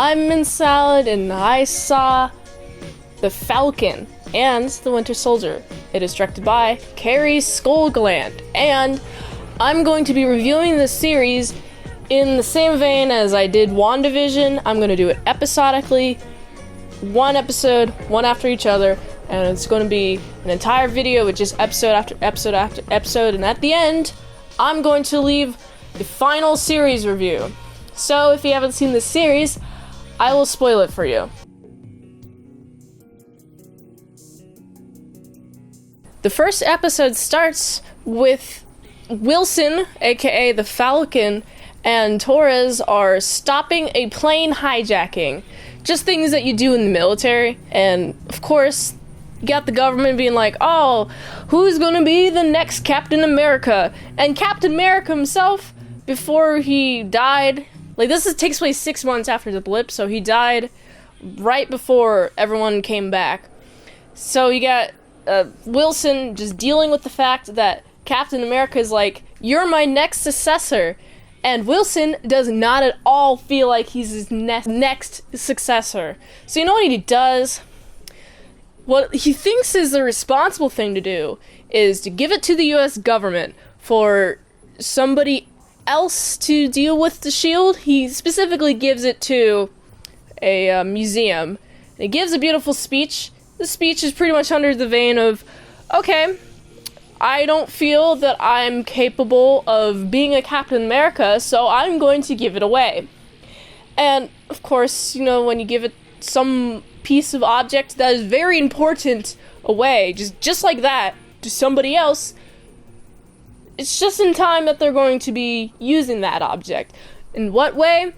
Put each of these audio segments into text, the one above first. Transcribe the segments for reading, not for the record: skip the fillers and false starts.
I'm Mint Salad, and I saw The Falcon and The Winter Soldier. It is directed by Carrie Skullgland, and I'm going to be reviewing this series in the same vein as I did WandaVision. I'm going to do it episodically, one episode, one after each other, and it's going to be an entire video with just episode after episode after episode, and at the end, I'm going to leave the final series review. So if you haven't seen this series, I will spoil it for you. The first episode starts with Wilson, aka the Falcon, and Torres are stopping a plane hijacking. Just things that you do in the military. And of course, you got the government being like, oh, who's gonna be the next Captain America? And Captain America himself, before he died, like this takes place 6 months after the blip, so he died right before everyone came back. So you got Wilson just dealing with the fact that Captain America is like, you're my next successor. And Wilson does not at all feel like he's his next successor. So you know what he does? What he thinks is the responsible thing to do is to give it to the US government for somebody else to deal with the shield. He specifically gives it to a museum. And he gives a beautiful speech. The speech is pretty much under the vein of, okay, I don't feel that I'm capable of being a Captain America, so I'm going to give it away. And, of course, you know, when you give it some piece of object that is very important away, just like that, to somebody else, it's just in time that they're going to be using that object. In what way?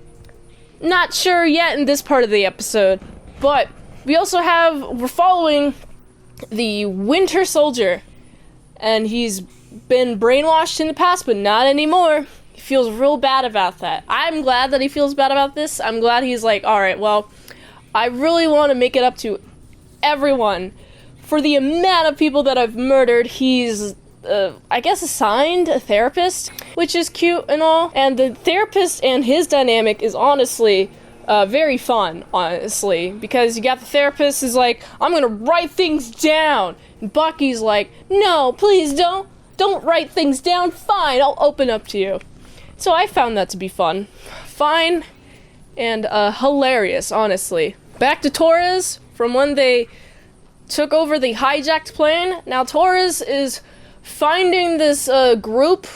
Not sure yet in this part of the episode, but we're following the Winter Soldier. And he's been brainwashed in the past, but not anymore. He feels real bad about that. I'm glad that he feels bad about this. I'm glad he's like, alright, well, I really want to make it up to everyone. For the amount of people that I've murdered, he's, I guess, assigned a therapist, which is cute and all. And the therapist and his dynamic is honestly very fun, honestly, because you got the therapist is like, I'm gonna write things down, and Bucky's like, no, please don't write things down, fine, I'll open up to you. So I found that to be fun, and hilarious, honestly. Back to Torres, from when they took over the hijacked plane. Now Torres is finding this group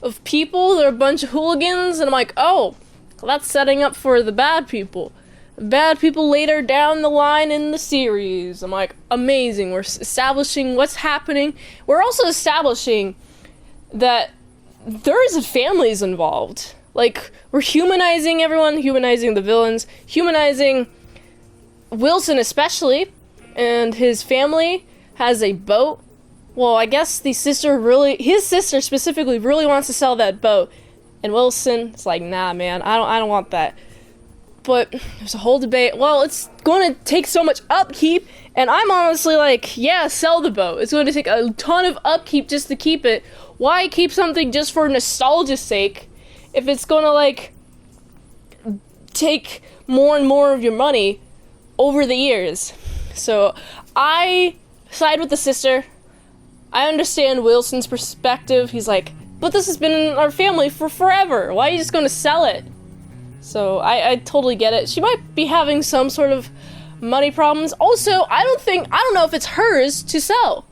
of people, they're a bunch of hooligans, and I'm like, oh, that's setting up for the bad people. Bad people later down the line in the series. I'm like, amazing. We're establishing what's happening. We're also establishing that there's families involved. Like, we're humanizing everyone, humanizing the villains, humanizing Wilson especially, and his family has a boat. Well, I guess his sister specifically really wants to sell that boat. And Wilson is like, nah, man, I don't want that. But there's a whole debate. Well, it's going to take so much upkeep, and I'm honestly like, yeah, sell the boat. It's going to take a ton of upkeep just to keep it. Why keep something just for nostalgia's sake if it's going to, like, take more and more of your money over the years? So I side with the sister. I understand Wilson's perspective. He's like, but this has been in our family for forever. Why are you just going to sell it? So I totally get it. She might be having some sort of money problems. Also, I don't know if it's hers to sell.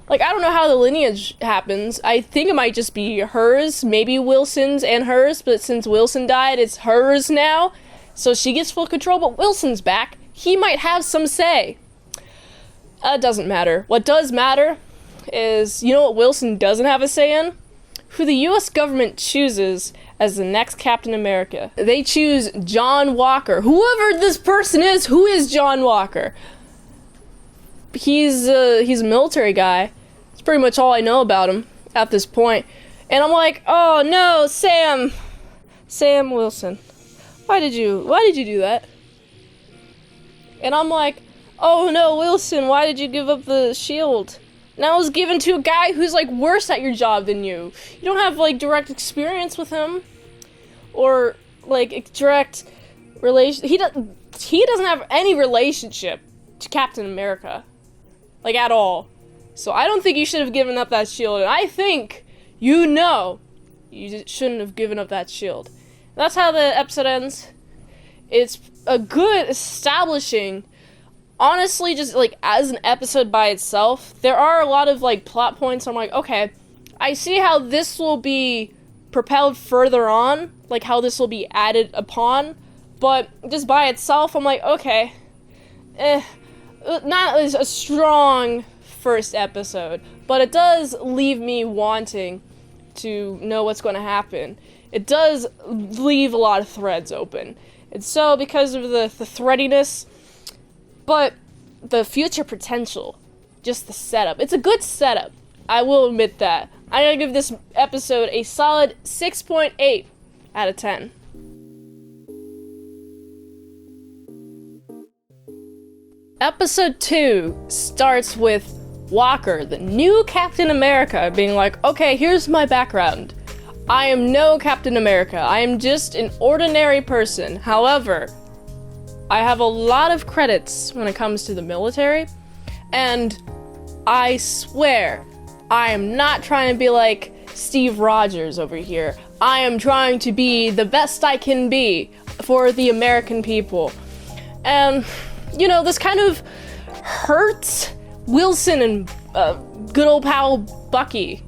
Like, I don't know how the lineage happens. I think it might just be hers, maybe Wilson's and hers, but since Wilson died, it's hers now. So she gets full control, but Wilson's back. He might have some say. It doesn't matter. What does matter is, you know what Wilson doesn't have a say in? Who the US government chooses as the next Captain America. They choose John Walker. Whoever this person is, who is John Walker? He's a military guy. That's pretty much all I know about him at this point. And I'm like, oh no, Sam Wilson. Why did you do that? And I'm like, oh no, Wilson, why did you give up the shield? Now it's given to a guy who's, like, worse at your job than you. You don't have, like, direct experience with him. Or, like, direct he doesn't have any relationship to Captain America, like at all. So I don't think you should have given up that shield, and I think you shouldn't have given up that shield. That's how the episode ends. It's a good establishing. Honestly, just like as an episode by itself, there are a lot of like plot points. I'm like, okay, I see how this will be propelled further on, like how this will be added upon, but just by itself, I'm like, okay, not as a strong first episode, but it does leave me wanting to know what's going to happen. It does leave a lot of threads open. And so, because of the threadiness, but the future potential, just the setup. It's a good setup. I will admit that. I'm going to give this episode a solid 6.8 out of 10. Episode 2 starts with Walker, the new Captain America, being like, okay, here's my background. I am no Captain America. I am just an ordinary person. However, I have a lot of credits when it comes to the military, and I swear, I am not trying to be like Steve Rogers over here. I am trying to be the best I can be for the American people. And, you know, this kind of hurts Wilson and good old pal Bucky.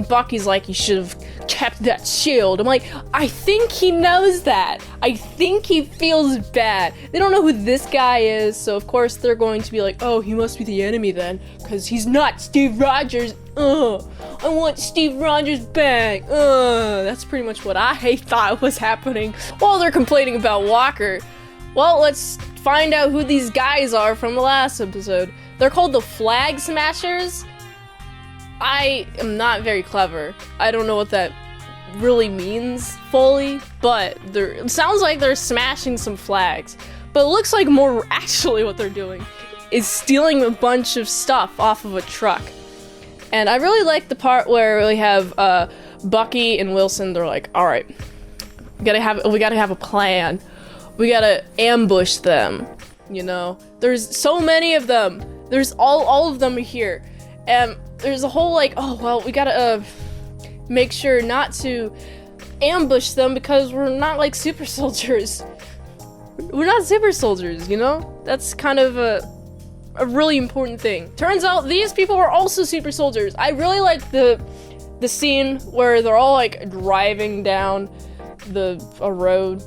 Bucky's like, you should have kept that shield. I'm like, I think he knows that. I think he feels bad. They don't know who this guy is, so of course they're going to be like, oh, he must be the enemy then, because he's not Steve Rogers. I want Steve Rogers back. That's pretty much what I thought was happening while they're complaining about Walker. Well, let's find out who these guys are from the last episode. They're called the Flag Smashers. I am not very clever. I don't know what that really means fully, but it sounds like they're smashing some flags. But it looks like more actually what they're doing is stealing a bunch of stuff off of a truck. And I really like the part where we have Bucky and Wilson. They're like, all right, we gotta have a plan. We gotta ambush them. You know, there's so many of them. There's all of them here, and there's a whole like, oh well, we gotta make sure not to ambush them because we're not like super soldiers. We're not super soldiers, you know? That's kind of a really important thing. Turns out these people are also super soldiers. I really like the scene where they're all like driving down a road,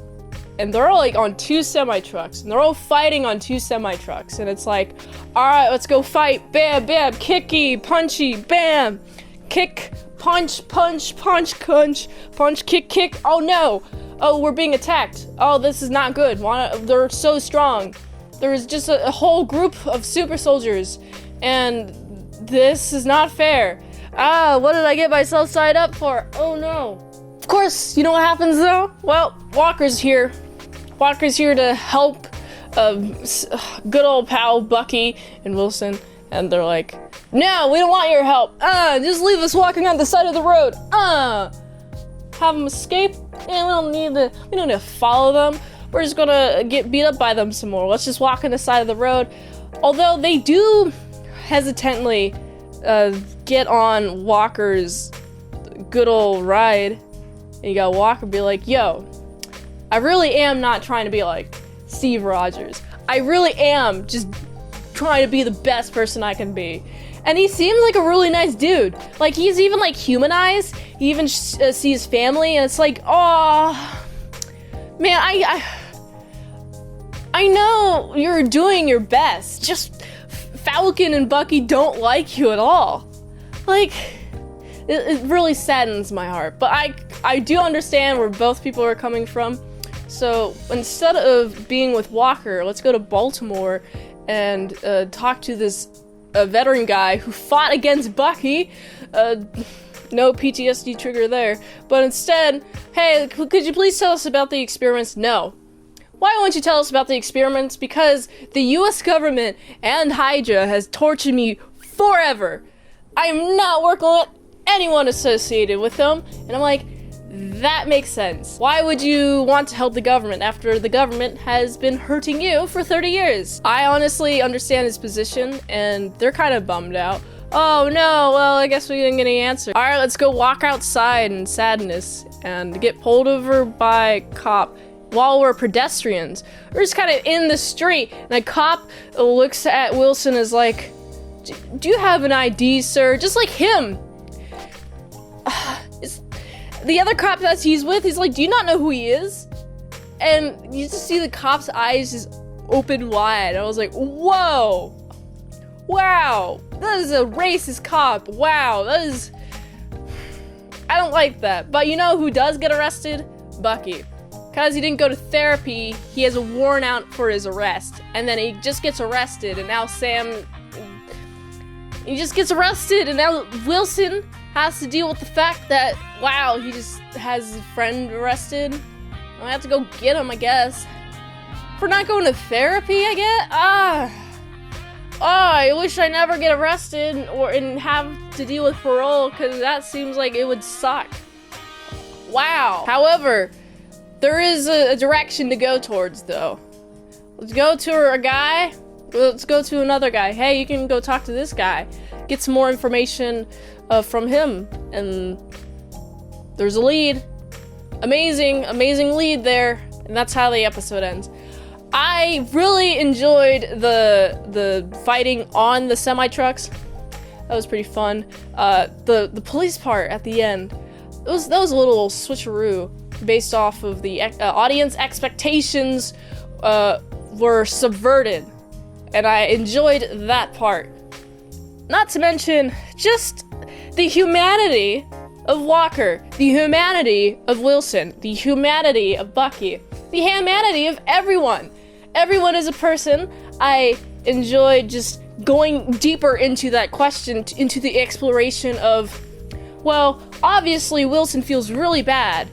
and they're all like on two semi-trucks, and they're all fighting on two semi-trucks, and it's like, alright, let's go fight, bam, bam, kicky, punchy, bam, kick, punch, punch, punch, punch, punch, kick, kick, oh no, oh, we're being attacked, oh, this is not good, they're so strong, there's just a whole group of super soldiers, and this is not fair, what did I get myself signed up for, oh no. Of course, you know what happens though? Well, Walker's here. Walker's here to help good old pal Bucky and Wilson, and they're like, no, we don't want your help. Just leave us walking on the side of the road. Have them escape, and we don't need to follow them. We're just gonna get beat up by them some more. Let's just walk on the side of the road. Although they do hesitantly get on Walker's good old ride. And you got Walker be like, yo, I really am not trying to be like Steve Rogers. I really am just trying to be the best person I can be. And he seems like a really nice dude. Like, he's even like humanized. He even sees family, and it's like, oh, man, I know you're doing your best. Just Falcon and Bucky don't like you at all. Like, it really saddens my heart, but I do understand where both people are coming from. So instead of being with Walker, let's go to Baltimore and talk to this veteran guy who fought against Bucky. No PTSD trigger there. But instead, hey, could you please tell us about the experiments? No. Why won't you tell us about the experiments? Because the US government and Hydra has tortured me forever. I am not working with anyone associated with them. And I'm like, That makes sense. Why would you want to help the government after the government has been hurting you for 30 years? I honestly understand his position, and they're kind of bummed out. Oh no, well, I guess we didn't get any answer. All right, let's go walk outside in sadness and get pulled over by a cop while we're pedestrians. We're just kind of in the street, and a cop looks at Wilson as like, do you have an ID, sir? Just like him. The other cop that he's with, he's like, do you not know who he is? And you just see the cop's eyes just open wide. I was like, whoa. Wow. That is a racist cop. Wow. That is... I don't like that. But you know who does get arrested? Bucky. Because he didn't go to therapy, he has a warrant out for his arrest. And then he just gets arrested, and now he just gets arrested, and now Wilson has to deal with the fact that, wow, he just has his friend arrested. I have to go get him, I guess. For not going to therapy, I guess? I wish I never get arrested and have to deal with parole, because that seems like it would suck. Wow. However, there is a direction to go towards, though. Let's go to a guy. Let's go to another guy. Hey, you can go talk to this guy. Get some more information from him. And there's a lead. Amazing lead there. And that's how the episode ends. I really enjoyed the fighting on the semi-trucks. That was pretty fun. The police part at the end, that was a little switcheroo based off of the audience expectations were subverted, and I enjoyed that part. Not to mention just the humanity of Walker, the humanity of Wilson, the humanity of Bucky, the humanity of everyone. Everyone is a person. I enjoyed just going deeper into that question, into the exploration of, well, obviously Wilson feels really bad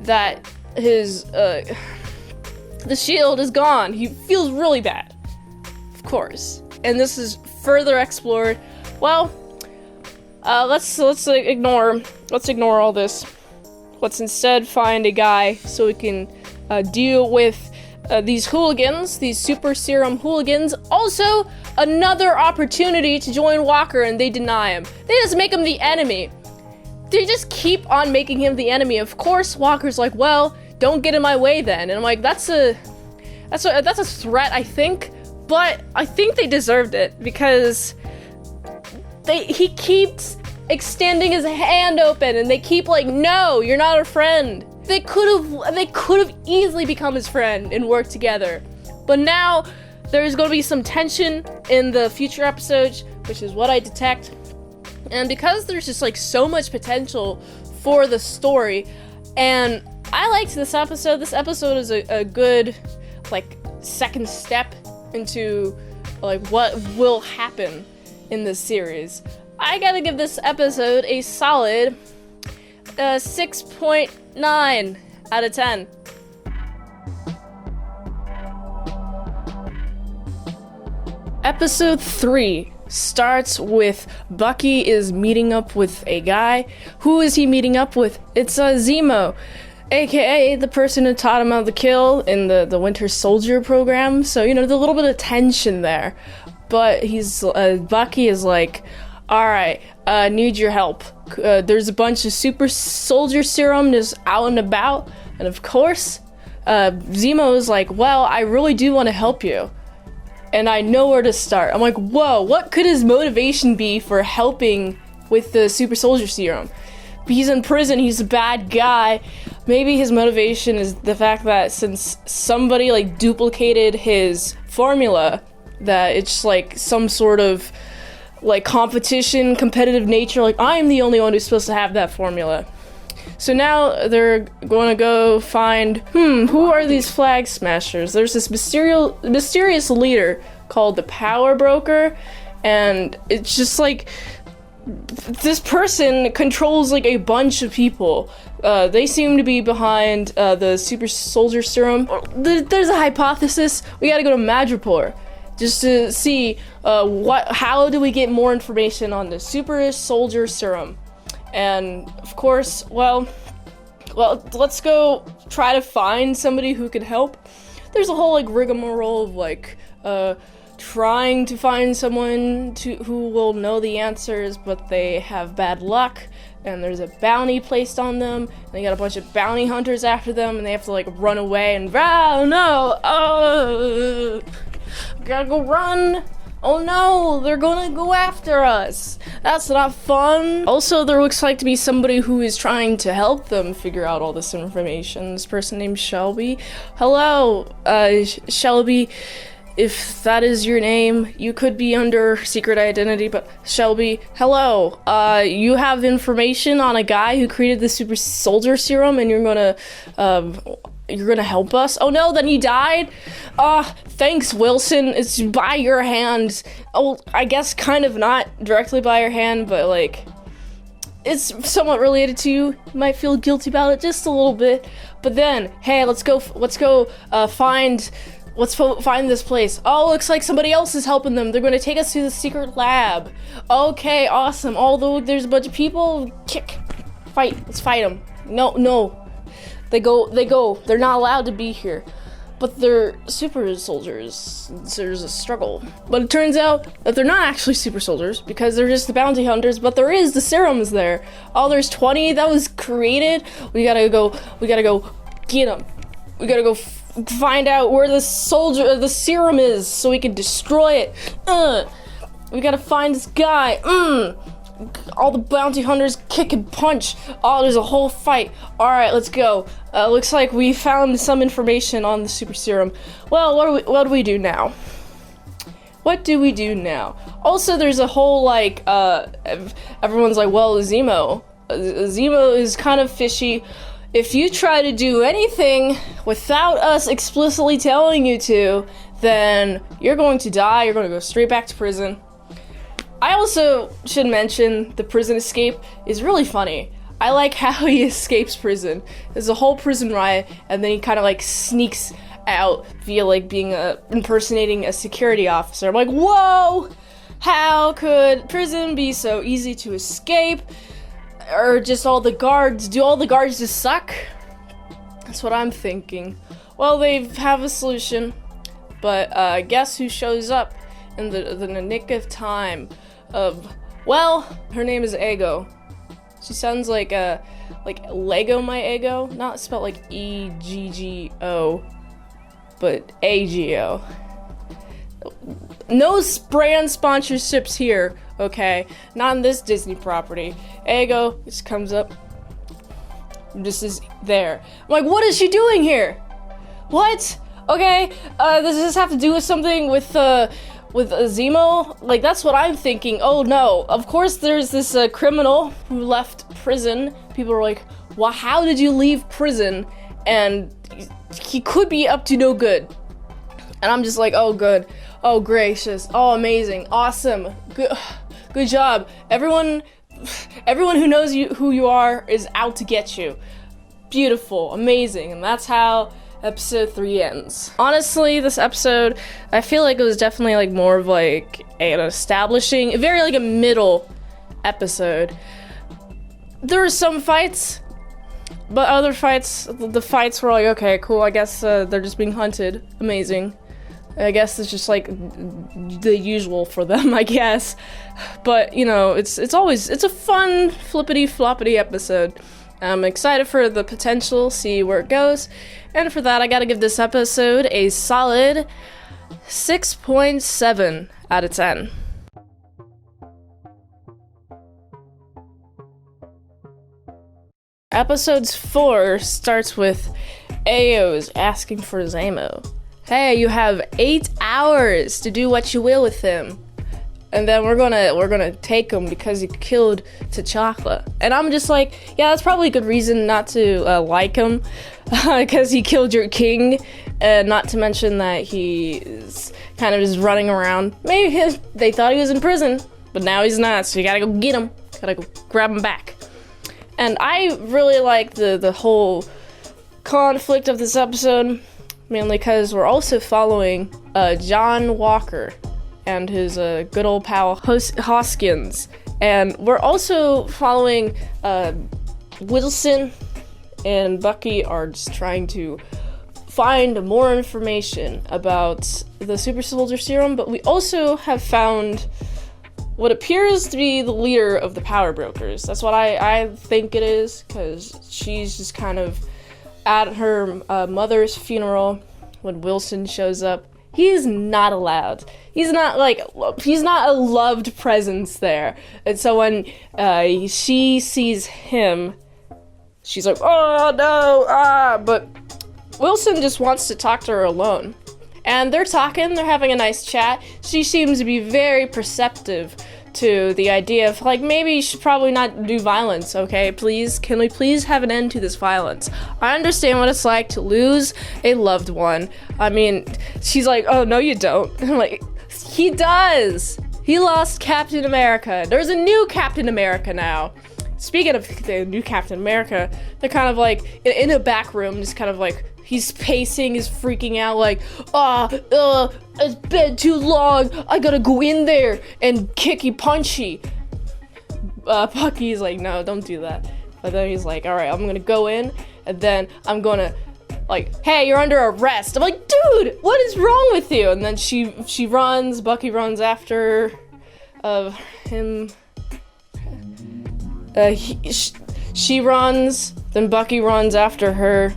that his, the shield is gone. He feels really bad, of course. And this is further explored. Well, let's ignore all this. Let's instead find a guy so we can deal with these hooligans, these super serum hooligans. Also, another opportunity to join Walker, and they deny him. They just make him the enemy. They just keep on making him the enemy. Of course, Walker's like, well, don't get in my way then. And I'm like, that's a threat, I think. But I think they deserved it, because he keeps extending his hand open, and they keep like, no, you're not a friend. They could have easily become his friend and worked together. But now there's going to be some tension in the future episodes, which is what I detect. And because there's just like so much potential for the story, and I liked this episode. This episode is a good like second step into like what will happen in this series. I gotta give this episode a solid 6.9 out of 10. Episode 3 starts with Bucky is meeting up with a guy. Who is he meeting up with? It's Zemo, aka the person who taught him how to kill in the Winter Soldier program. So, you know, there's a little bit of tension there. But Bucky is like, alright, need your help. There's a bunch of super soldier serum just out and about. And of course, Zemo is like, well, I really do want to help you. And I know where to start. I'm like, whoa, what could his motivation be for helping with the super soldier serum? He's in prison, he's a bad guy. Maybe his motivation is the fact that since somebody like duplicated his formula, that it's like some sort of like competition, competitive nature, like I'm the only one who's supposed to have that formula. So now they're going to go find, who are these flag smashers? There's this mysterious leader called the Power Broker, and it's just like, this person controls like a bunch of people. They seem to be behind the super soldier serum. There's a hypothesis. We gotta go to Madripoor just to see how do we get more information on the super soldier serum. And of course, well, well, let's go try to find somebody who can help. There's a whole, like, rigmarole of, like, trying to find someone who will know the answers, but they have bad luck, and there's a bounty placed on them, and they got a bunch of bounty hunters after them, and they have to, like, run away, and, oh, no, gotta go run. Oh no, they're gonna go after us. That's not fun. Also, there looks like to be somebody who is trying to help them figure out all this information. This person named Shelby. Hello, Shelby. If that is your name, you could be under secret identity, but Shelby, hello. You have information on a guy who created the super soldier serum, and you're gonna help us? Oh no, then he died? Thanks, Wilson. It's by your hand. Oh, I guess kind of not directly by your hand, but like, it's somewhat related to you. You might feel guilty about it just a little bit. But then, hey, let's go find this place. Oh, looks like somebody else is helping them. They're going to take us to the secret lab. Okay, awesome. Although there's a bunch of people, fight. Let's fight them. No. They go. They're not allowed to be here. But they're super soldiers. There's a struggle. But it turns out that they're not actually super soldiers because they're just the bounty hunters, but there is the serums there. Oh, there's 20 that was created. We gotta go get them. We gotta go find out where the serum is so we can destroy it. We gotta find this guy. All the bounty hunters kick and punch. Oh, there's a whole fight. Alright, let's go. Looks like we found some information on the super serum. Well, what do we do now? What do we do now? Also, there's a whole, like, everyone's like, well, Zemo is kind of fishy. If you try to do anything without us explicitly telling you to, then you're going to die. You're going to go straight back to prison. I also should mention the prison escape is really funny. I like how he escapes prison. There's a whole prison riot, and then he kind of like sneaks out via like being impersonating a security officer. I'm like, whoa! How could prison be so easy to escape? Or just do all the guards just suck? That's what I'm thinking. Well, they have a solution, but guess who shows up in the nick of time? Well, her name is Ego. She sounds like Lego my Ego, not spelled like E-G-G-O, but A-G-O. No brand sponsorships here, okay? Not in this Disney property. Ego just comes up, just is there. I'm like, what is she doing here? What? Okay, does this have to do with something with Zemo? Like, that's what I'm thinking. Oh no, of course there's this criminal who left prison. People are like, well, how did you leave prison? And he could be up to no good. And I'm just like, oh good, oh gracious, oh amazing, awesome, good job. Everyone who knows who you are is out to get you. Beautiful, amazing, and that's how episode 3 ends. Honestly, this episode, I feel like it was definitely like more of like an establishing, very like a middle episode. There were some fights, but other fights, the fights were like, okay, cool, I guess they're just being hunted. Amazing. I guess it's just like the usual for them, I guess. But, you know, it's a fun flippity-floppity episode. I'm excited for the potential, see where it goes. And for that, I gotta give this episode a solid 6.7 out of 10. Episode 4 starts with Ao's asking for Zemo. Hey, you have 8 hours to do what you will with him. And then we're gonna take him because he killed T'Challa. And I'm just like, yeah, that's probably a good reason not to like him, because he killed your king, and not to mention that he is kind of just running around. Maybe they thought he was in prison, but now he's not, so you gotta go get him. Gotta go grab him back. And I really like the whole conflict of this episode, mainly because we're also following John Walker and his good old pal Hoskins. And we're also following Wilson and Bucky are just trying to find more information about the super soldier serum, but we also have found what appears to be the leader of the power brokers. That's what I think it is, because she's just kind of at her mother's funeral when Wilson shows up. He's not allowed. He's not a loved presence there. And so when she sees him, she's like, oh no, but Wilson just wants to talk to her alone. And they're talking, they're having a nice chat. She seems to be very perceptive to the idea of, like, maybe you should probably not do violence, okay? Please, can we please have an end to this violence? I understand what it's like to lose a loved one. I mean, she's like, oh, no, you don't. I'm like, he does. He lost Captain America. There's a new Captain America now. Speaking of the new Captain America, they're kind of like in a back room, just kind of like, he's pacing, he's freaking out, like, it's been too long, I gotta go in there and kicky punchy. Bucky's like, no, don't do that. But then he's like, all right, I'm gonna go in, and then I'm gonna, like, hey, you're under arrest. I'm like, dude, what is wrong with you? And then she runs, Bucky runs after him. She runs, then Bucky runs after her.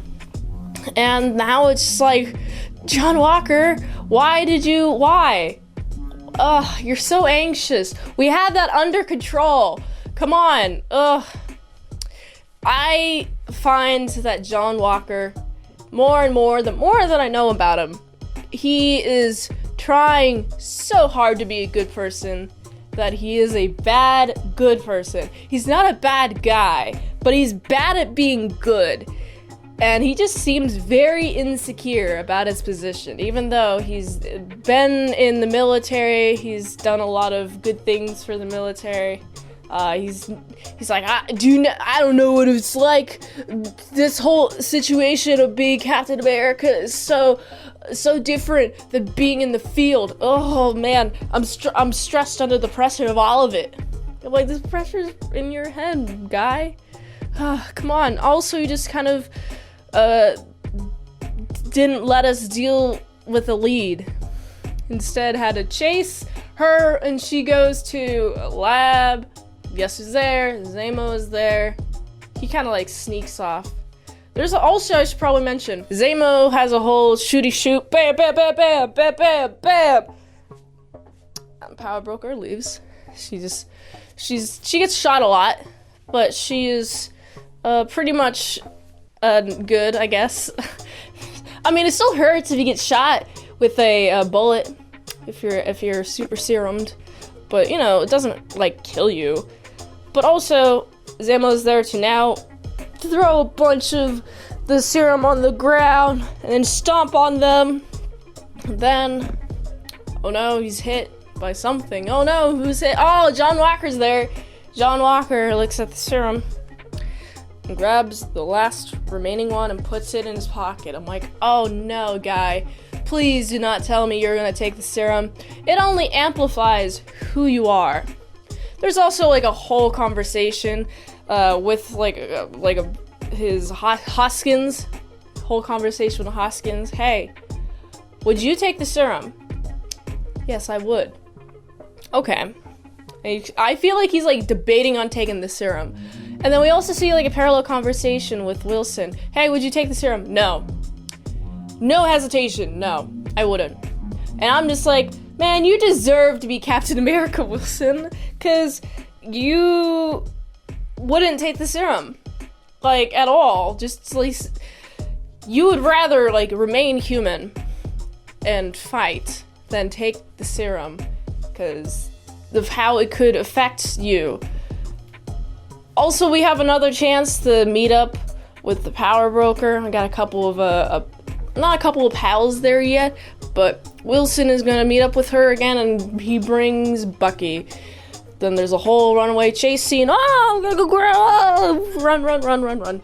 And now it's just like, John Walker, why? You're so anxious. We had that under control. Come on. I find that John Walker, more and more, the more that I know about him, he is trying so hard to be a good person that he is a bad, good person. He's not a bad guy, but he's bad at being good. And he just seems very insecure about his position, even though he's been in the military, he's done a lot of good things for the military. He's like, I don't know what it's like. This whole situation of being Captain America is so different than being in the field. Oh man, I'm stressed under the pressure of all of it. I'm like, this pressure's in your head, guy. Come on. Also, you just kind of didn't let us deal with the lead. Instead, had to chase her, and she goes to a lab. Guess who's there? Zemo is there. He kind of like sneaks off. There's also, I should probably mention, Zemo has a whole shooty shoot. Bam, bam, bam, bam, bam, bam, bam. And Power Broker leaves. She gets shot a lot, but she is pretty much good, I guess. I mean, it still hurts if you get shot with a bullet if you're super serumed, but you know, it doesn't like kill you. But also, Zemo's there to now throw a bunch of the serum on the ground and then stomp on them. And then, oh no, he's hit by something. Oh no, who's hit? Oh, John Walker's there. John Walker looks at the serum and grabs the last remaining one and puts it in his pocket. I'm like, oh no, guy. Please do not tell me you're gonna take the serum. It only amplifies who you are. There's also like a whole conversation with his Hoskins. Whole conversation with Hoskins. Hey, would you take the serum? Yes, I would. Okay. I feel like he's like debating on taking the serum. And then we also see like a parallel conversation with Wilson. Hey, would you take the serum? No. No hesitation. No, I wouldn't. And I'm just like, man, you deserve to be Captain America, Wilson, because you wouldn't take the serum, like, at all. Just like, you would rather like remain human and fight than take the serum because of how it could affect you. Also, we have another chance to meet up with the Power Broker. I got a couple of not a couple of pals there yet, but Wilson is gonna meet up with her again, and he brings Bucky. Then there's a whole runaway chase scene. Oh, I'm gonna go grab! Oh, run!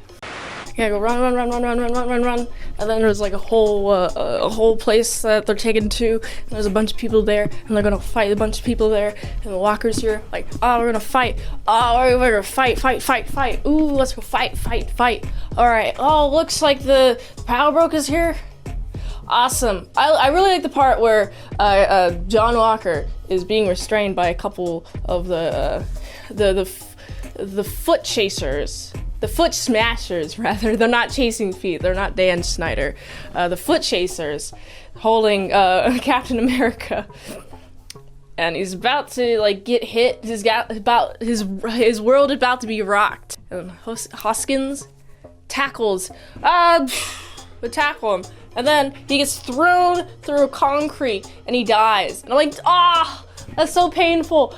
gotta go run. And then there's like a whole place that they're taken to, and there's a bunch of people there, and they're gonna fight a bunch of people there, and the walkers here, like, oh, we're gonna fight. Oh, we're gonna fight. Ooh, let's go fight. Alright, oh, looks like the power broker's here. Awesome. I really like the part where John Walker is being restrained by a couple of the foot chasers. The foot smashers, rather. They're not chasing feet. They're not Dan Schneider. The foot chasers holding Captain America. And he's about to, like, get hit. His world is about to be rocked. And Hoskins tackles. Would tackle him. And then he gets thrown through concrete and he dies. And I'm like, that's so painful.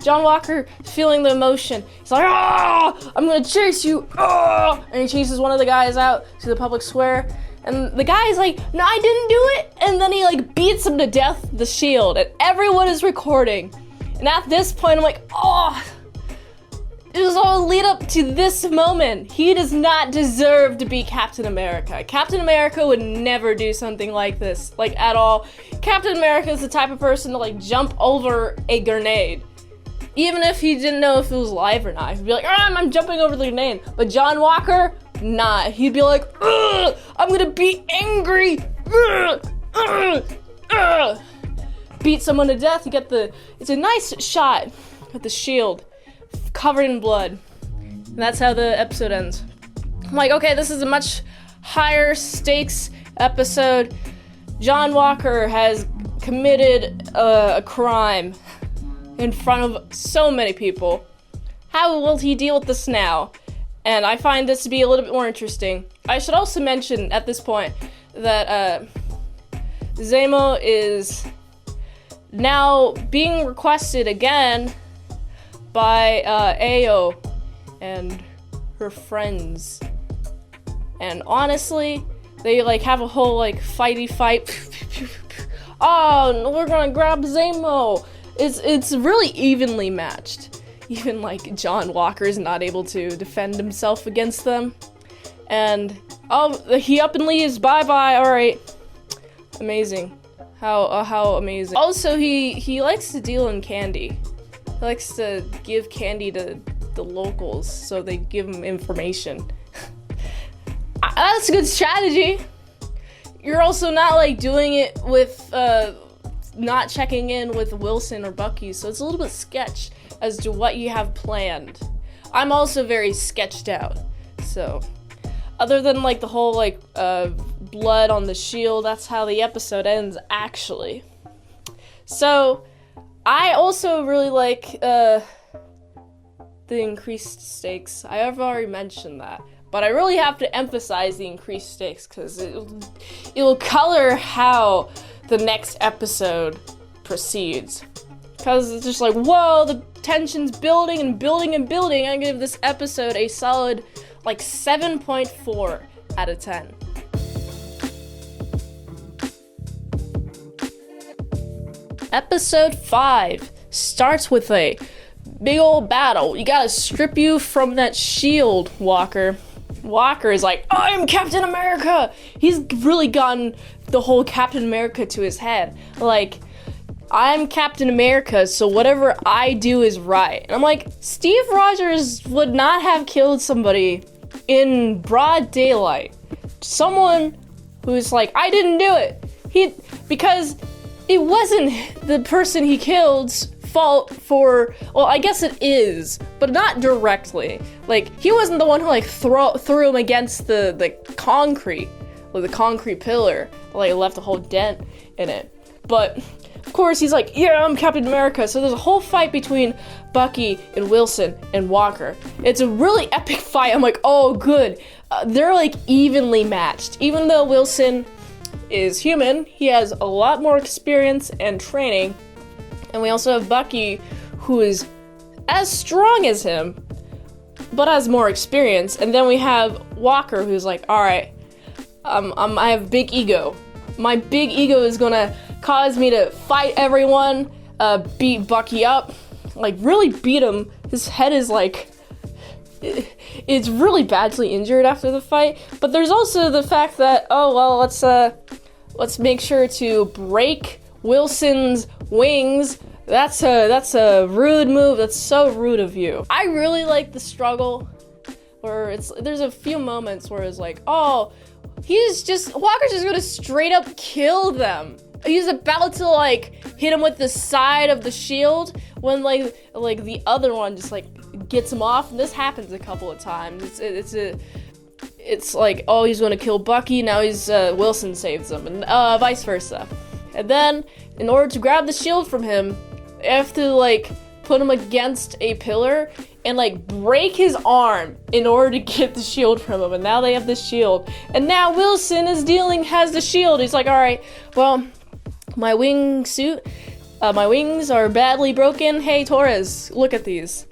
John Walker feeling the emotion. He's like, I'm gonna chase you. And he chases one of the guys out to the public square. And the guy's like, no, I didn't do it. And then he like beats him to death with the shield. And everyone is recording. And at this point, I'm like, it was all lead up to this moment. He does not deserve to be Captain America. Captain America would never do something like this, like, at all. Captain America is the type of person to, like, jump over a grenade. Even if he didn't know if it was live or not. He'd be like, I'm jumping over the grenade. But John Walker, nah. He'd be like, I'm gonna be angry. Beat someone to death. You get it's a nice shot with the shield covered in blood. And that's how the episode ends. I'm like, okay, this is a much higher stakes episode. John Walker has committed a crime in front of so many people. How will he deal with this now? And I find this to be a little bit more interesting. I should also mention at this point that Zemo is now being requested again by Ayo and her friends. And honestly, they like have a whole like fight. Oh, we're gonna grab Zemo. It's really evenly matched. Even like John Walker is not able to defend himself against them. And he up and leaves. Bye. Alright. Amazing. How amazing. Also, he likes to deal in candy. He likes to give candy to the locals so they give him information. That's a good strategy. You're also not like doing it with not checking in with Wilson or Bucky, so it's a little bit sketch as to what you have planned. I'm also very sketched out, so other than like the whole like blood on the shield, that's how the episode ends actually. So I also really like the increased stakes. I have already mentioned that, but I really have to emphasize the increased stakes because it'll color how the next episode proceeds. Because it's just like, whoa, the tension's building. I give this episode a solid like 7.4 out of 10. Episode 5 starts with a big old battle. You gotta strip you from that shield, Walker. Walker is like, I'm Captain America! He's really gotten the whole Captain America to his head. Like, I'm Captain America, so whatever I do is right. And I'm like, Steve Rogers would not have killed somebody in broad daylight. Someone who's like, I didn't do it. Because it wasn't the person he killed's fault for, well, I guess it is, but not directly. Like, he wasn't the one who like threw him against the concrete, or the concrete pillar, like left a whole dent in it. But of course he's like, yeah, I'm Captain America. So there's a whole fight between Bucky and Wilson and Walker. It's a really epic fight. I'm like, oh good. They're like evenly matched. Even though Wilson is human, he has a lot more experience and training. And we also have Bucky, who is as strong as him, but has more experience. And then we have Walker, who's like, all right, I have big ego. My big ego is gonna cause me to fight everyone, beat Bucky up, like really beat him. His head is like is really badly injured after the fight. But there's also the fact that, oh well, let's make sure to break Wilson's wings. That's a rude move. That's so rude of you. I really like the struggle where there's a few moments where it's like, oh, Walker's just gonna straight up kill them. He's about to like hit him with the side of the shield when like the other one just like gets him off. And this happens a couple of times. It's like, oh, he's gonna kill Bucky, now Wilson saves him, and vice versa. And then in order to grab the shield from him, they have to like put him against a pillar and like break his arm in order to get the shield from him. And now they have the shield. And now Wilson has the shield. He's like, all right, well, my wings are badly broken. Hey, Torres, look at these.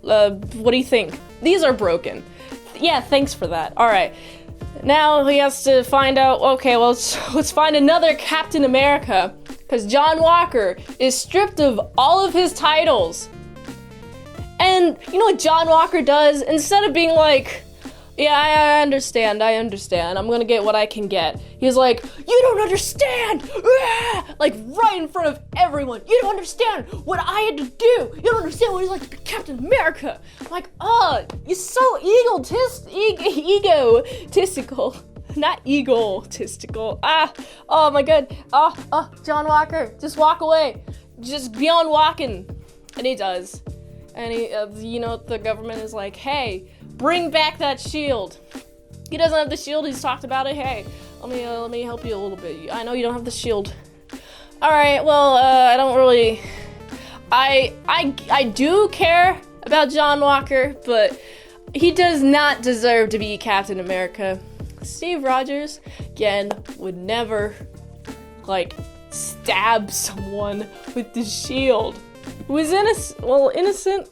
What do you think? These are broken. Yeah, thanks for that. All right. Now he has to find out, okay, well, let's find another Captain America, because John Walker is stripped of all of his titles. And you know what John Walker does? Instead of being like, yeah, I understand, I'm gonna get what I can get, he's like, you don't understand! Like, right in front of everyone, you don't understand what I had to do! You don't understand what it's like to be Captain America! I'm like, oh, you're so egotistical. Not egotistical. Oh my god. John Walker, just walk away. Just be on walking. And he does. And the government is like, hey, bring back that shield. He doesn't have the shield, he's talked about it. Hey, let me help you a little bit. I know you don't have the shield. Alright, well, I don't really... I do care about John Walker, but he does not deserve to be Captain America. Steve Rogers, again, would never, like, stab someone with the shield. Who is innocent.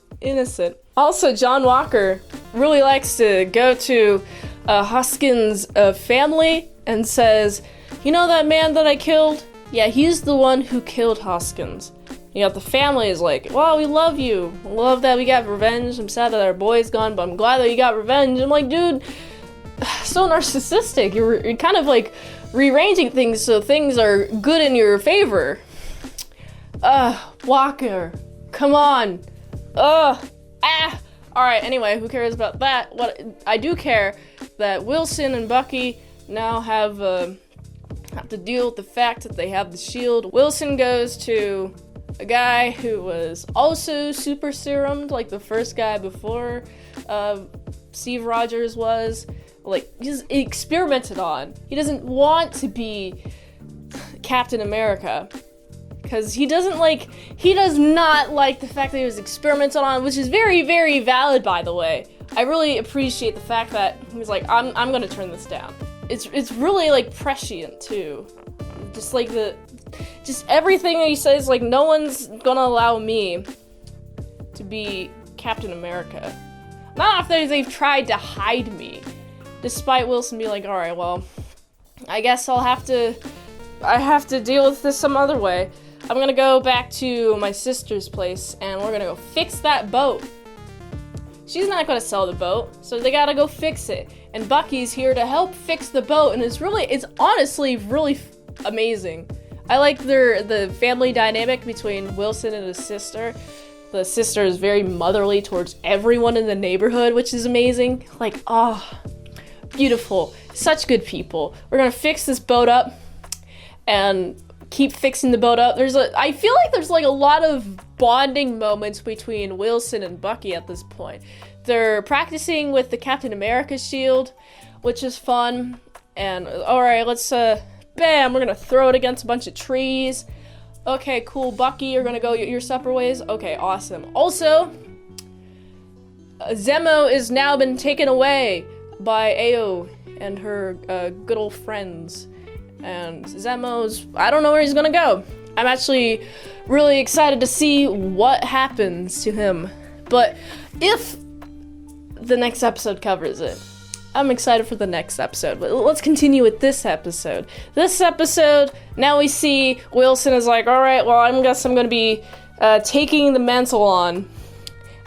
Also, John Walker really likes to go to Hoskins' family and says, you know that man that I killed? Yeah, he's the one who killed Hoskins. You know, the family is like, well, we love you. We love that we got revenge. I'm sad that our boy's gone, but I'm glad that you got revenge. I'm like, dude, so narcissistic. You're kind of like rearranging things so things are good in your favor. Walker, come on. Alright, anyway, who cares about that? What I do care that Wilson and Bucky now have to deal with the fact that they have the shield. Wilson goes to a guy who was also super serumed, like the first guy before Steve Rogers was. Like, he's experimented on. He doesn't want to be Captain America. Because he does not like the fact that he was experimented on, which is very, very valid, by the way. I really appreciate the fact that he was like, I'm gonna turn this down. It's really, like, prescient, too. Just everything he says, like, no one's gonna allow me to be Captain America. Not after they've tried to hide me. Despite Wilson being like, alright, well, I guess I have to deal with this some other way. I'm gonna go back to my sister's place, and we're gonna go fix that boat. She's not gonna sell the boat, so they gotta go fix it. And Bucky's here to help fix the boat, and it's honestly really amazing. I like the family dynamic between Wilson and his sister. The sister is very motherly towards everyone in the neighborhood, which is amazing. Like, beautiful. Such good people. We're gonna fix this boat up and keep fixing the boat up. I feel like there's like a lot of bonding moments between Wilson and Bucky at this point. They're practicing with the Captain America shield, which is fun. And alright, let's bam, we're gonna throw it against a bunch of trees. Okay, cool. Bucky, you're gonna go your separate ways. Okay, awesome. Also, Zemo is now been taken away by Ao and her good old friends. And Zemo's, I don't know where he's gonna go. I'm actually really excited to see what happens to him. But if the next episode covers it, I'm excited for the next episode. But let's continue with this episode. This episode, now we see Wilson is like, alright, well, I guess I'm gonna be taking the mantle on.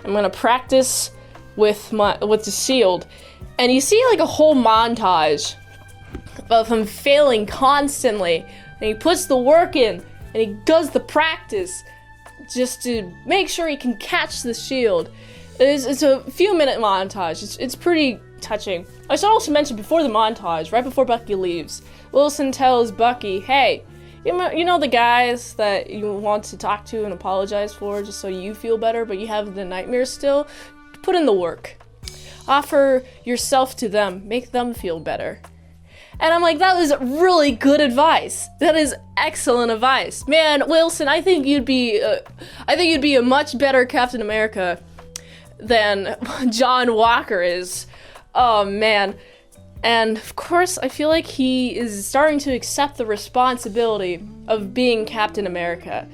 I'm gonna practice with the shield, and you see like a whole montage of him failing constantly, and he puts the work in, and he does the practice just to make sure he can catch the shield. It's a few minute montage. It's pretty touching. I should also mention before the montage, right before Bucky leaves, Wilson tells Bucky, hey, you know the guys that you want to talk to and apologize for just so you feel better, but you have the nightmares still? Put in the work. Offer yourself to them. Make them feel better. And I'm like, that was really good advice. That is excellent advice. Man, Wilson, I think you'd be a much better Captain America than John Walker is. Oh, man. And, of course, I feel like he is starting to accept the responsibility of being Captain America.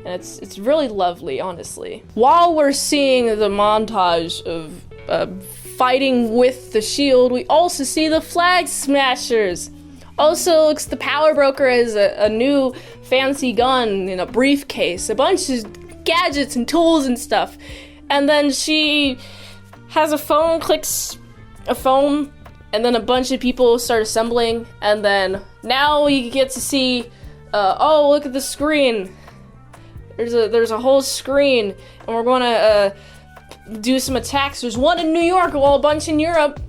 And it's really lovely, honestly. While we're seeing the montage of fighting with the shield, we also see the Flag Smashers. Also looks the Power Broker has a new fancy gun in a briefcase, a bunch of gadgets and tools and stuff. And then she has a phone, clicks a phone, and then a bunch of people start assembling. And then now we get to see, oh, look at the screen. There's a whole screen, and we're gonna do some attacks. There's one in New York, well, a bunch in Europe,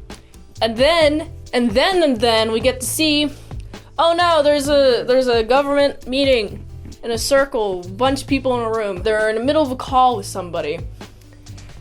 and then we get to see, oh no, there's a government meeting in a circle, a bunch of people in a room. They're in the middle of a call with somebody.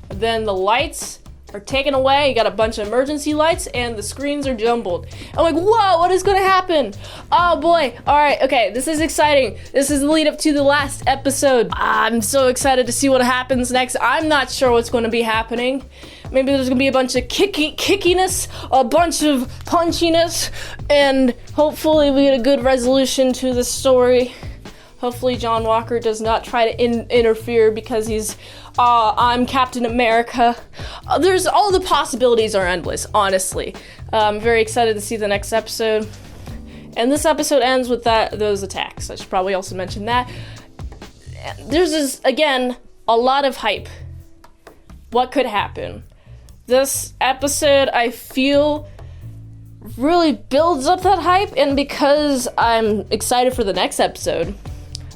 And then the lights are taken away. You got a bunch of emergency lights, and the screens are jumbled. I'm like, whoa, what is gonna happen? Oh boy, alright, okay, this is exciting. This is the lead up to the last episode. I'm so excited to see what happens next. I'm not sure what's gonna be happening. Maybe there's gonna be a bunch of kickiness, a bunch of punchiness, and hopefully we get a good resolution to the story. Hopefully John Walker does not try to interfere because he's, I'm Captain America. There's all the possibilities are endless, honestly. I'm very excited to see the next episode. And this episode ends with those attacks. I should probably also mention that. There's this, again, a lot of hype. What could happen? This episode, I feel, really builds up that hype, and because I'm excited for the next episode,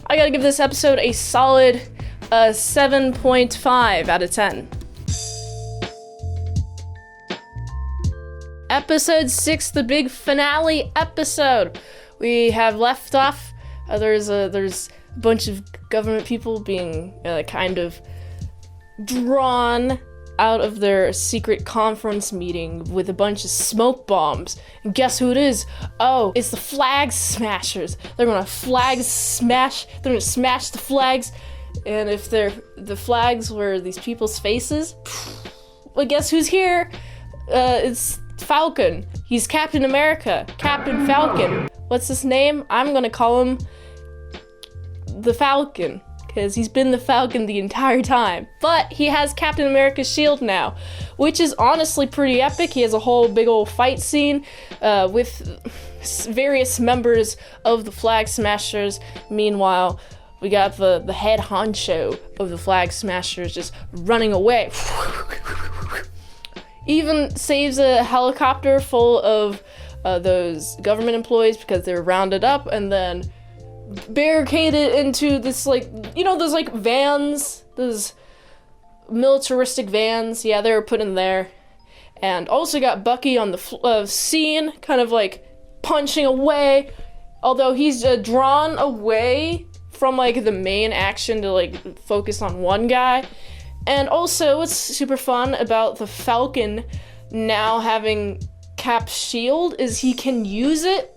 I gotta give this episode a solid 7.5 out of 10. Episode 6, the big finale episode. We have left off. There's a bunch of government people being kind of drawn out of their secret conference meeting with a bunch of smoke bombs. And guess who it is? Oh, it's the Flag Smashers. They're gonna smash the flags. And if the flags were these people's faces, well, guess who's here? It's Falcon. He's Captain America. Captain Falcon. What's his name? I'm gonna call him the Falcon, because he's been the Falcon the entire time. But he has Captain America's shield now, which is honestly pretty epic. He has a whole big old fight scene with various members of the Flag Smashers. Meanwhile, we got the head honcho of the Flag Smashers just running away. Even saves a helicopter full of those government employees because they were rounded up and then barricaded into this, those vans, those militaristic vans. Yeah, they were put in there. And also got Bucky on the scene, kind of punching away, although he's drawn away from the main action to focus on one guy. And also what's super fun about the Falcon now having Cap's shield is he can use it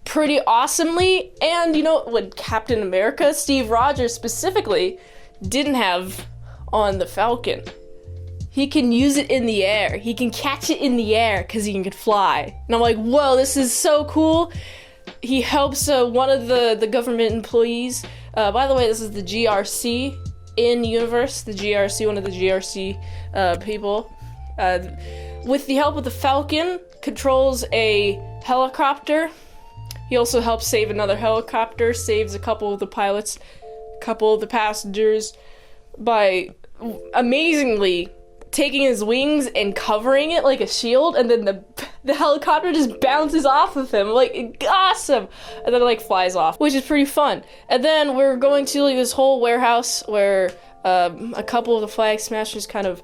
pretty awesomely. And what Captain America, Steve Rogers specifically, didn't have on the Falcon. He can use it in the air. He can catch it in the air because he can fly. And I'm like, whoa, this is so cool. He helps one of the government employees. By the way, this is the GRC in universe. The GRC, one of the GRC people. With the help of the Falcon, controls a helicopter. He also helps save another helicopter, saves a couple of the pilots, a couple of the passengers by amazingly taking his wings and covering it like a shield, and then the helicopter just bounces off of him, like, awesome, and then it, like, flies off, which is pretty fun. And then we're going to, like, this whole warehouse where a couple of the Flag Smashers kind of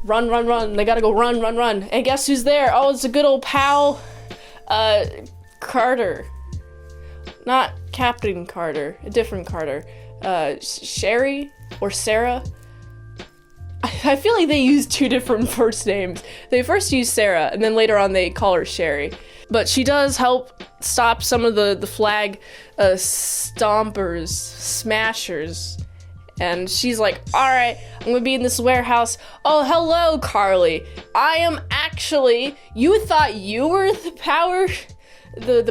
run, they gotta go run, and guess who's there? Oh, it's a good old pal, Carter. Not Captain Carter, a different Carter. Sherry or Sarah? I feel like they use two different first names. They first use Sarah, and then later on they call her Sherry. But she does help stop some of the flag stompers, smashers. And she's like, alright, I'm gonna be in this warehouse. Oh, hello, Carly. I am actually, you thought you were the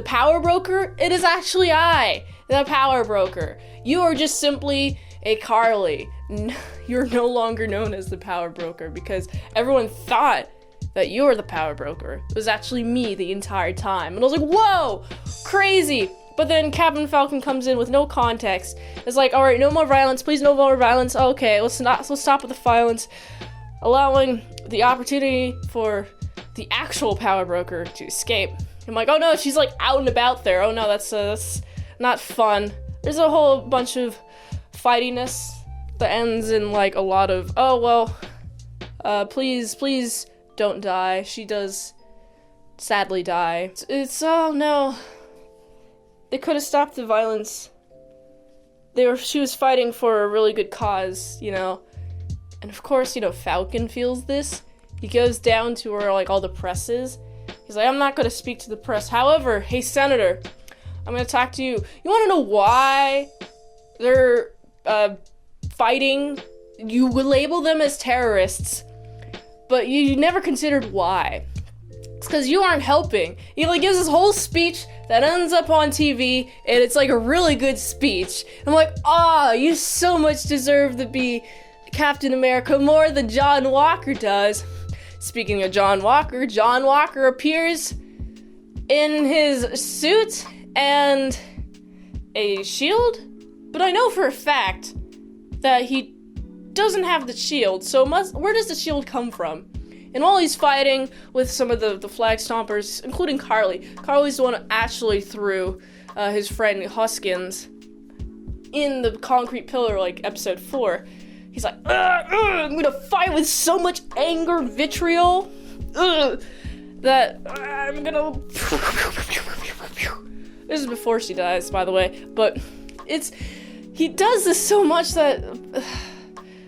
power broker? It is actually I, the power broker. You are just simply a Carly. You're no longer known as the power broker because everyone thought that you were the power broker. It was actually me the entire time. And I was like, whoa, crazy. But then Captain Falcon comes in with no context. It's like, all right, no more violence, please, no more violence. Okay, let's stop with the violence, allowing the opportunity for the actual power broker to escape. I'm like, oh no, she's like out and about there. Oh no, that's not fun. There's a whole bunch of fightiness that ends in like a lot of, oh well, please don't die. She does sadly die. It's oh no. They could have stopped the violence. She was fighting for a really good cause, you know. And of course, you know, Falcon feels this. He goes down to where like all the press is. He's like, I'm not gonna speak to the press. However, hey Senator, I'm gonna talk to you. You wanna know why they're fighting? You would label them as terrorists, but you never considered why. It's because you aren't helping. He like gives this whole speech that ends up on TV, and it's like a really good speech. I'm like, you so much deserve to be Captain America more than John Walker does. Speaking of John Walker appears in his suit and a shield, but I know for a fact that he doesn't have the shield, so where does the shield come from? And while he's fighting with some of the flag stompers, including Carly's the one who actually threw his friend Hoskins in the concrete pillar, like episode 4. He's like, I'm gonna fight with so much anger and vitriol that I'm gonna... This is before she dies, by the way, but he does this so much that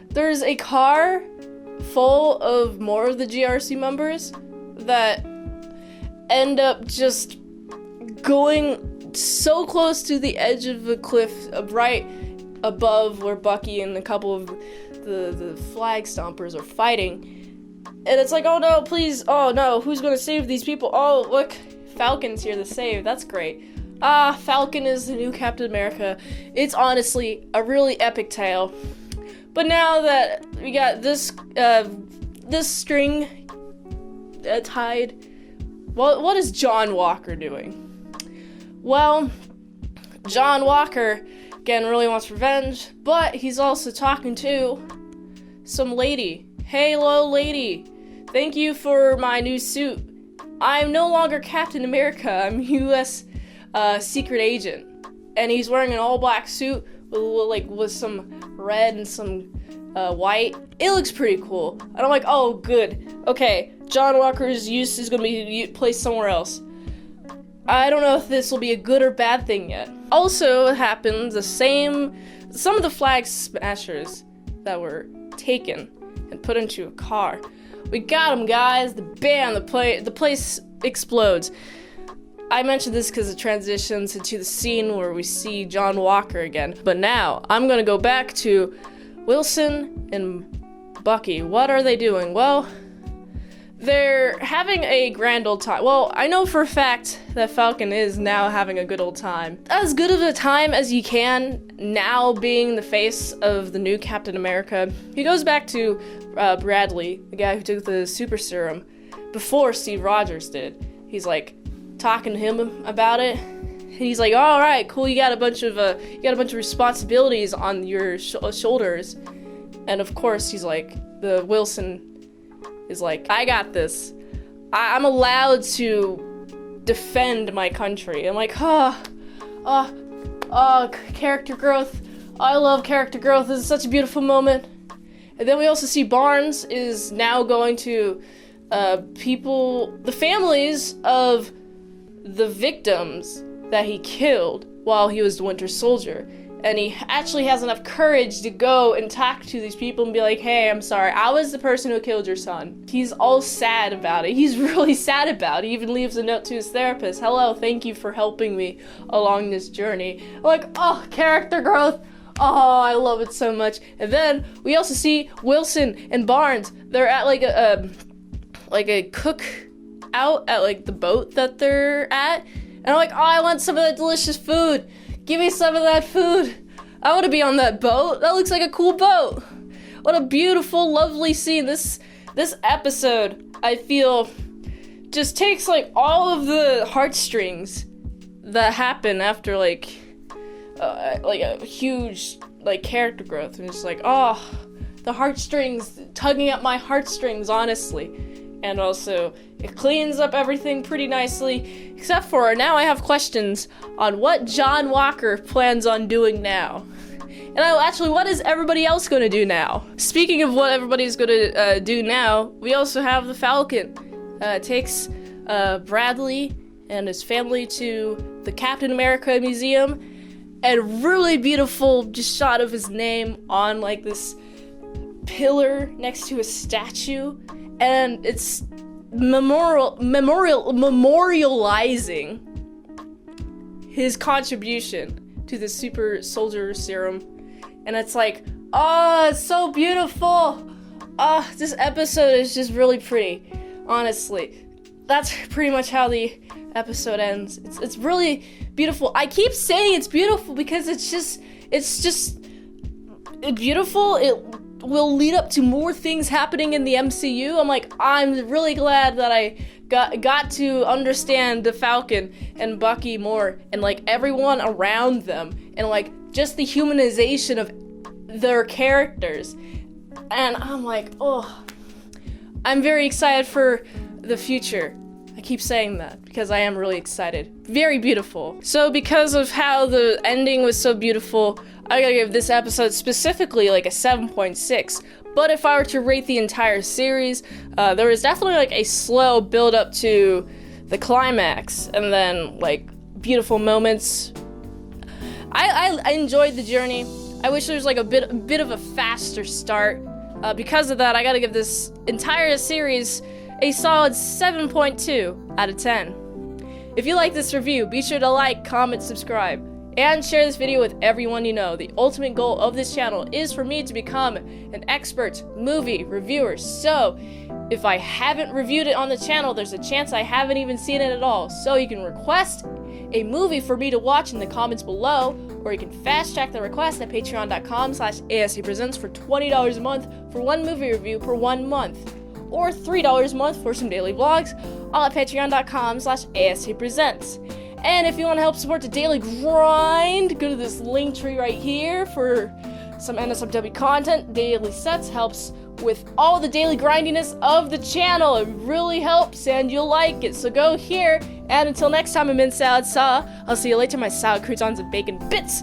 there's a car full of more of the GRC members that end up just going so close to the edge of the cliff, right above where Bucky and a couple of the flag stompers are fighting. And it's like, oh no, please, oh no, who's gonna save these people? Oh, look, Falcon's here to save, that's great. Falcon is the new Captain America. It's honestly a really epic tale. But now that we got this string tied, what is John Walker doing? Well, John Walker, again, really wants revenge, but he's also talking to some lady. Hey, hello, lady. Thank you for my new suit. I'm no longer Captain America. I'm U.S. Secret agent. And he's wearing an all-black suit with some red and some white. It looks pretty cool. And I'm like, oh, good. Okay, John Walker's use is going to be placed somewhere else. I don't know if this will be a good or bad thing yet. Also, it happens some of the flag smashers that were taken and put into a car. We got them, guys. The place explodes. I mentioned this because it transitions into the scene where we see John Walker again. But now, I'm gonna go back to Wilson and Bucky. What are they doing? Well, they're having a grand old time. Well, I know for a fact that Falcon is now having a good old time. As good of a time as you can, now being the face of the new Captain America. He goes back to Bradley, the guy who took the super serum, before Steve Rogers did. He's like, talking to him about it, and he's like, all right, cool, you got a bunch of responsibilities on your shoulders. And of course he's like, the Wilson is like, I got this. I'm allowed to defend my country. I'm like, character growth. I love character growth. This is such a beautiful moment. And then we also see Barnes is now going to the families of the victims that he killed while he was the Winter Soldier. And he actually has enough courage to go and talk to these people and be like, hey, I'm sorry, I was the person who killed your son. He's all sad about it. He's really sad about it. He even leaves a note to his therapist. Hello, thank you for helping me along this journey. I'm like, oh, character growth. Oh, I love it so much. And then we also see Wilson and Barnes. They're at like a cook out at like the boat that they're at. And I'm like, oh, I want some of that delicious food. Give me some of that food. I want to be on that boat. That looks like a cool boat. What a beautiful, lovely scene. This episode, I feel, just takes like all of the heartstrings that happen after like a huge like character growth, and it's like, oh, the heartstrings tugging at my heartstrings, honestly. And also, it cleans up everything pretty nicely, except for now I have questions on what John Walker plans on doing now. And actually, what is everybody else going to do now? Speaking of what everybody's going to do now, we also have the Falcon. Takes Bradley and his family to the Captain America Museum, and a really beautiful just shot of his name on like this pillar next to a statue. And it's memorializing his contribution to the super soldier serum. And it's like, oh, it's so beautiful. Oh, this episode is just really pretty, honestly. That's pretty much how the episode ends. It's really beautiful. I keep saying it's beautiful because it's just beautiful. It will lead up to more things happening in the MCU. I'm really glad that I got to understand the Falcon and Bucky more, and like everyone around them, and like just the humanization of their characters. And I'm like, oh, I'm very excited for the future. I keep saying that because I am really excited. Very beautiful. So because of how the ending was so beautiful, I gotta give this episode specifically like a 7.6. But if I were to rate the entire series, there was definitely like a slow build up to the climax, and then like beautiful moments. I enjoyed the journey. I wish there was like a bit of a faster start. Because of that, I gotta give this entire series a solid 7.2 out of 10. If you like this review, be sure to like, comment, subscribe, and share this video with everyone you know. The ultimate goal of this channel is for me to become an expert movie reviewer. So, if I haven't reviewed it on the channel, there's a chance I haven't even seen it at all. So you can request a movie for me to watch in the comments below, or you can fast track the request at patreon.com/ASEPresents for $20 a month for one movie review per 1 month, or $3 a month for some daily vlogs, all at patreon.com/ASEPresents. And if you want to help support the daily grind, go to this link tree right here for some NSFW content. Daily sets helps with all the daily grindiness of the channel. It really helps, and you'll like it. So go here, and until next time, I'm Mint Salad Saw. I'll see you later, my salad croutons and bacon bits.